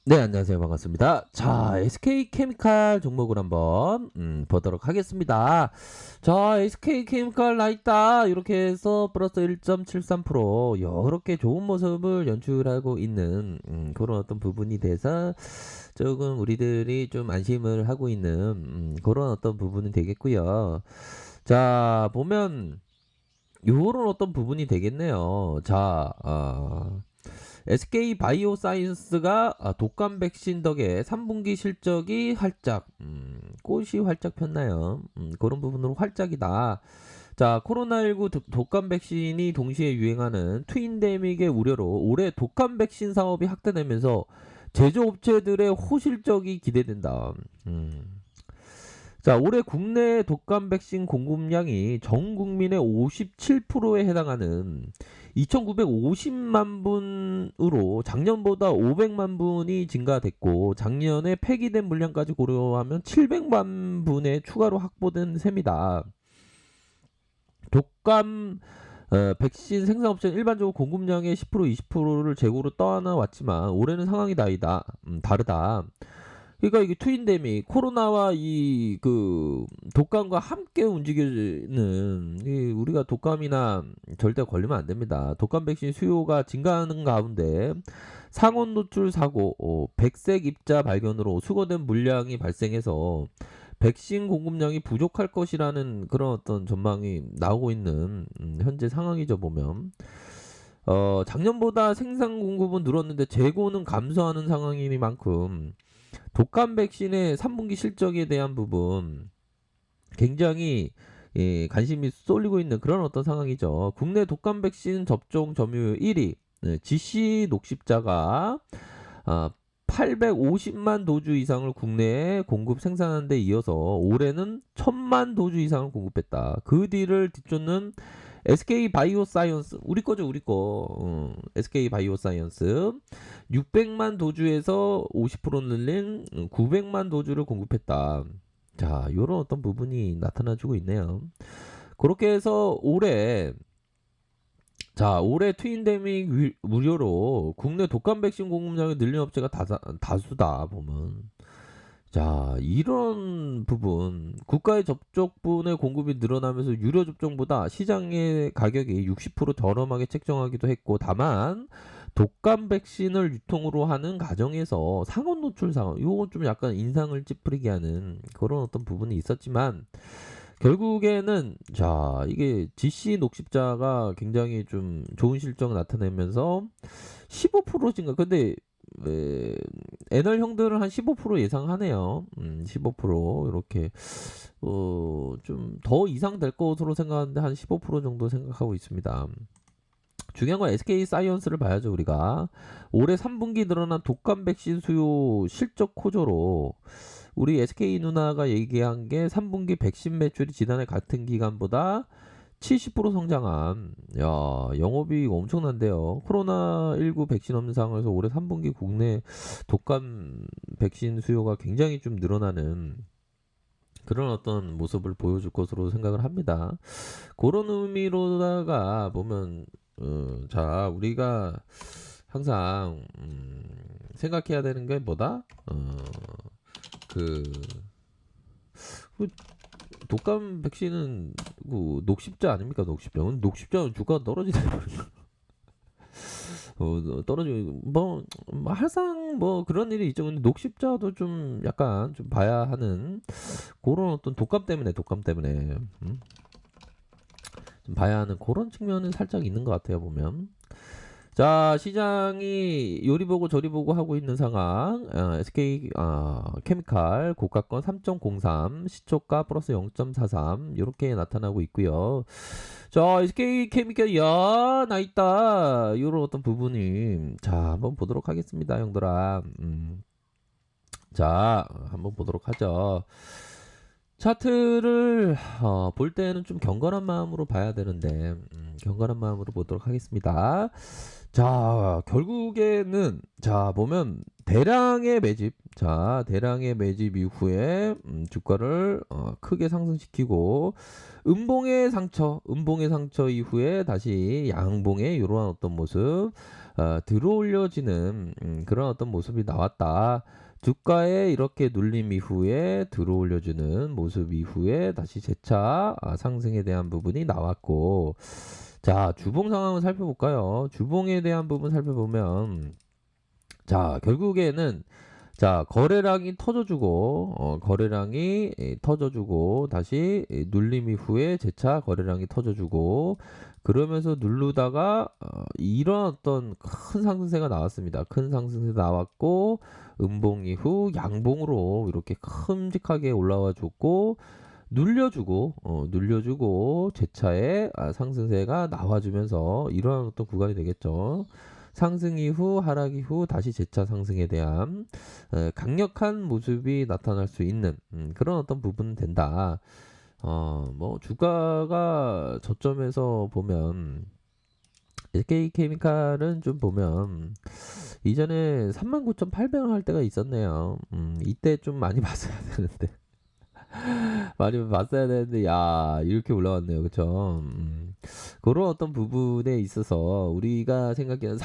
네, 안녕하세요. 반갑습니다. 자, SK케미칼 종목을 한번 보도록 하겠습니다. 자, SK케미칼 나있다 이렇게 해서 플러스 1.73% 이렇게 좋은 모습을 연출하고 있는 그런 어떤 부분이 돼서 조금 우리들이 좀 안심을 하고 있는 그런 어떤 부분이 되겠고요. 자, 보면 요런 어떤 부분이 되겠네요. 자, SK 바이오사이언스가 독감 백신 덕에 3분기 실적이 활짝, 꽃이 활짝 폈나요? 그런 부분으로 활짝이다. 자, 코로나19 독감 백신이 동시에 유행하는 트윈데믹의 우려로 올해 독감 백신 사업이 확대되면서 제조업체들의 호실적이 기대된다. 자, 올해 국내 독감 백신 공급량이 전 국민의 57%에 해당하는 2,950만 분으로 작년보다 500만 분이 증가됐고 작년에 폐기된 물량까지 고려하면 700만 분의 추가로 확보된 셈이다. 독감 백신 생산업체는 일반적으로 공급량의 10% 20%를 재고로 떠안아 왔지만 올해는 상황이 다르다. 그러니까 이게 트윈데믹 코로나와 이 그 독감과 함께 움직이는 우리가 독감이나 절대 걸리면 안 됩니다. 독감 백신 수요가 증가하는 가운데 상온 노출 사고, 백색 입자 발견으로 수거된 물량이 발생해서 백신 공급량이 부족할 것이라는 그런 어떤 전망이 나오고 있는 현재 상황이죠 보면. 작년보다 생산 공급은 늘었는데 재고는 감소하는 상황이니만큼 독감 백신의 3분기 실적에 대한 부분 굉장히 관심이 쏠리고 있는 그런 어떤 상황이죠. 국내 독감 백신 접종 점유율 1위 GC 녹십자가 850만 도주 이상을 국내에 공급 생산하는 데 이어서 올해는 1000만 도주 이상을 공급했다. 그 뒤를 뒤쫓는 SK 바이오사이언스 우리 거죠 우리 거 SK 바이오사이언스 600만 도주에서 50% 늘린 900만 도주를 공급했다. 자, 요런 어떤 부분이 나타나주고 있네요. 그렇게 해서 올해 트윈데믹 무료로 국내 독감 백신 공급량을 늘린 업체가 다수다 보면. 자, 이런 부분 국가의 접촉분의 공급이 늘어나면서 유료 접종보다 시장의 가격이 60% 저렴하게 책정하기도 했고, 다만 독감 백신을 유통으로 하는 과정에서 상온 노출 상황, 요건 좀 약간 인상을 찌푸리게 하는 그런 어떤 부분이 있었지만 결국에는 자, 이게 GC 녹십자가 굉장히 좀 좋은 실적을 나타내면서 15% 증가. 근데 애널 형들은 한 15% 예상하네요. 15% 이렇게 좀 더 이상 될 것으로 생각하는데 한 15% 정도 생각하고 있습니다. 중요한 건 SK 사이언스를 봐야죠 우리가. 올해 3분기 늘어난 독감 백신 수요 실적 호조로 우리 SK 누나가 얘기한 게 3분기 백신 매출이 지난해 같은 기간보다 70% 성장한, 야, 영업이익 엄청난데요. 코로나19 백신 없는 상황에서 올해 3분기 국내 독감 백신 수요가 굉장히 좀 늘어나는 그런 어떤 모습을 보여줄 것으로 생각을 합니다. 그런 의미로다가 보면, 자, 우리가 항상, 생각해야 되는 게 뭐다? 그, 그 독감 백신은 그 녹십자 아닙니까? 녹십자는 주가가 떨어지는 떨어지고 뭐 항상 뭐 그런 일이 있죠. 근데 녹십자도 좀 약간 좀 봐야 하는 그런 어떤 독감 때문에 좀 봐야 하는 그런 측면은 살짝 있는 것 같아요 보면. 자, 시장이 요리 보고 저리 보고 하고 있는 상황. SK 케미칼 고가권 3.03 시초가 플러스 0.43 이렇게 나타나고 있고요. 자, SK 케미칼 야, 나 있다. 요런 어떤 부분이 자, 한번 보도록 하겠습니다, 형들아. 자, 한번 보도록 하죠. 차트를 볼 때는 좀 경건한 마음으로 봐야 되는데 경건한 마음으로 보도록 하겠습니다. 자, 결국에는 자 보면 대량의 매집 이후에 주가를 크게 상승시키고 음봉의 상처 이후에 다시 양봉의 이러한 어떤 모습 들어올려지는 그런 어떤 모습이 나왔다. 주가에 이렇게 눌림 이후에 들어올려주는 모습 이후에 다시 재차 상승에 대한 부분이 나왔고, 자, 주봉 상황을 살펴볼까요? 주봉에 대한 부분 살펴보면, 자, 결국에는 자, 거래량이 터져주고, 거래량이 터져주고, 다시 눌림 이후에 재차 거래량이 터져주고, 그러면서 누르다가, 이런 어떤 큰 상승세가 나왔습니다. 큰 상승세 나왔고, 음봉 이후 양봉으로 이렇게 큼직하게 올라와 줬고, 눌려주고, 재차의 상승세가 나와주면서 이러한 어떤 구간이 되겠죠. 상승 이후 하락 이후 다시 재차 상승에 대한 강력한 모습이 나타날 수 있는 그런 어떤 부분은 된다. 뭐 주가가 저점에서 보면 SK케미칼은 좀 보면 이전에 39,800원 할 때가 있었네요. 이때 좀 많이 봤어야 되는데 많이 봤어야 되는데 야 이렇게 올라왔네요. 그쵸? 그런 어떤 부분에 있어서 우리가 생각하는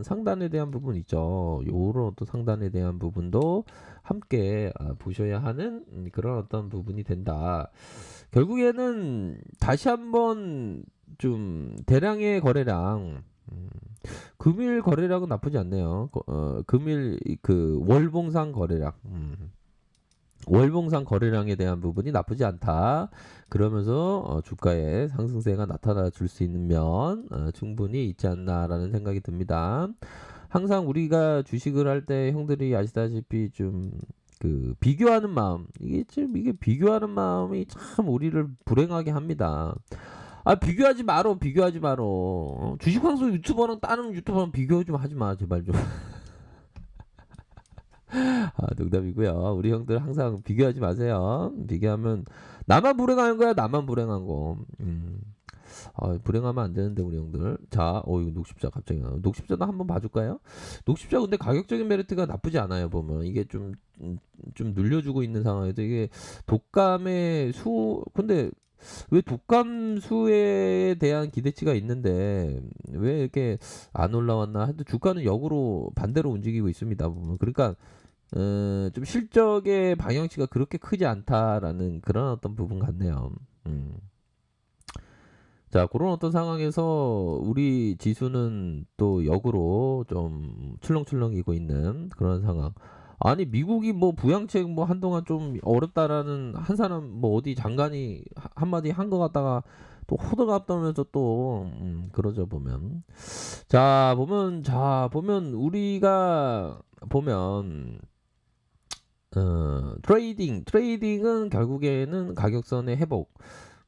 상단에 대한 부분 있죠. 요런 어떤 상단에 대한 부분도 함께 보셔야 하는 그런 어떤 부분이 된다. 결국에는 다시 한번 좀 대량의 거래량, 금일 거래량은 나쁘지 않네요. 금일 그 월봉상 거래량. 월봉상 거래량에 대한 부분이 나쁘지 않다. 그러면서 주가의 상승세가 나타나 줄 수 있는 면 충분히 있지 않나라는 생각이 듭니다. 항상 우리가 주식을 할 때 형들이 아시다시피 좀 그 비교하는 마음 이게 비교하는 마음이 참 우리를 불행하게 합니다. 비교하지 마로. 주식 방송 유튜버랑 다른 유튜버랑 비교 좀 하지 마 제발 좀. 농담이고요. 우리 형들 항상 비교하지 마세요. 비교하면 나만 불행한 거야, 나만 불행한 거. 불행하면 안 되는데 우리 형들. 자, 이거 녹십자 갑자기 녹십자도 한번 봐줄까요? 녹십자 근데 가격적인 메리트가 나쁘지 않아요. 보면 이게 좀 눌려주고 있는 상황에서 이게 독감의 수 근데 왜 독감 수에 대한 기대치가 있는데 왜 이렇게 안 올라왔나? 하여튼 주가는 역으로 반대로 움직이고 있습니다. 보면 그러니까 좀 실적의 방향치가 그렇게 크지 않다라는 그런 어떤 부분 같네요. 음. 자, 그런 어떤 상황에서 우리 지수는 또 역으로 좀 출렁출렁이고 있는 그런 상황. 아니, 미국이 뭐 부양책 뭐 한동안 좀 어렵다라는 한 사람 뭐 어디 장관이 한마디 한 거 갖다가 또 호들갑 떠면서 또 그러죠 보면. 자 보면 우리가 보면 트레이딩은 결국에는 가격선의 회복.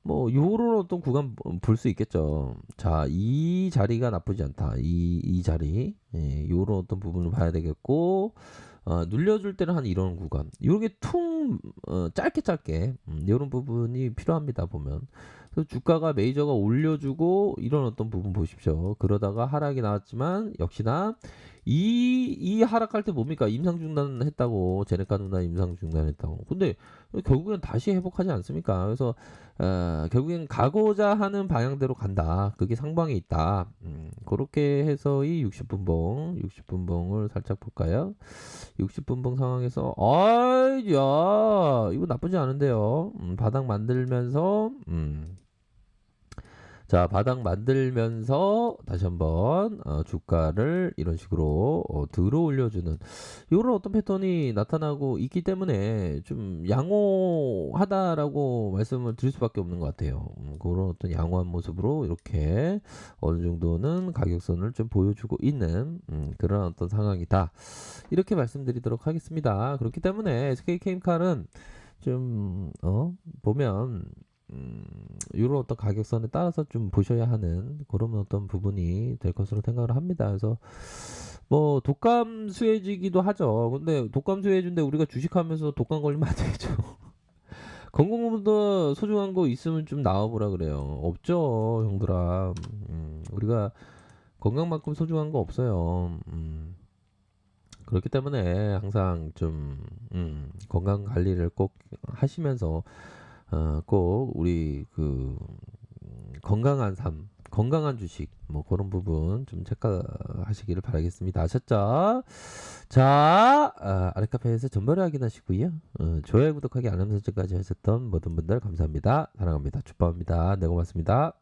뭐 요런 어떤 구간 볼 수 있겠죠. 자, 이 자리가 나쁘지 않다. 이 자리, 요런 어떤 부분을 봐야 되겠고, 눌려줄 때는 한 이런 구간. 요게 짧게, 요런 부분이 필요합니다. 보면. 그래서 주가가 메이저가 올려주고 이런 어떤 부분 보십시오. 그러다가 하락이 나왔지만 역시나 이 하락할 때 뭡니까? 임상 중단했다고 제네카 누나 임상 중단했다고. 근데 결국엔 다시 회복하지 않습니까? 그래서 결국엔 가고자 하는 방향대로 간다. 그게 상방에 있다. 그렇게 해서 이 60분봉을 살짝 볼까요? 60분봉 상황에서 야 이거 나쁘지 않은데요. 바닥 만들면서 자, 바닥 만들면서 다시 한번 주가를 이런 식으로 들어 올려주는 이런 어떤 패턴이 나타나고 있기 때문에 좀 양호하다라고 말씀을 드릴 수밖에 없는 것 같아요. 그런 어떤 양호한 모습으로 이렇게 어느 정도는 가격선을 좀 보여주고 있는 그런 어떤 상황이다. 이렇게 말씀드리도록 하겠습니다. 그렇기 때문에 SK케미칼은 좀 보면 이런 어떤 가격선에 따라서 좀 보셔야 하는 그런 어떤 부분이 될 것으로 생각을 합니다. 그래서 뭐 독감 수혜주기도 하죠. 근데 독감 수혜주인데 우리가 주식하면서 독감 걸리면 안 되죠. 건강보다 소중한 거 있으면 좀 나와보라 그래요. 없죠, 형들아. 우리가 건강만큼 소중한 거 없어요. 그렇기 때문에 항상 좀 건강 관리를 꼭 하시면서 꼭 우리 그 건강한 삶, 건강한 주식 뭐 그런 부분 좀 체크하시기를 바라겠습니다. 아셨죠? 자, 아랫카페에서 전번에 확인하시고요. 좋아요, 구독하기, 알람 설정까지 하셨던 모든 분들 감사합니다. 사랑합니다. 축복합니다. 네, 고맙습니다.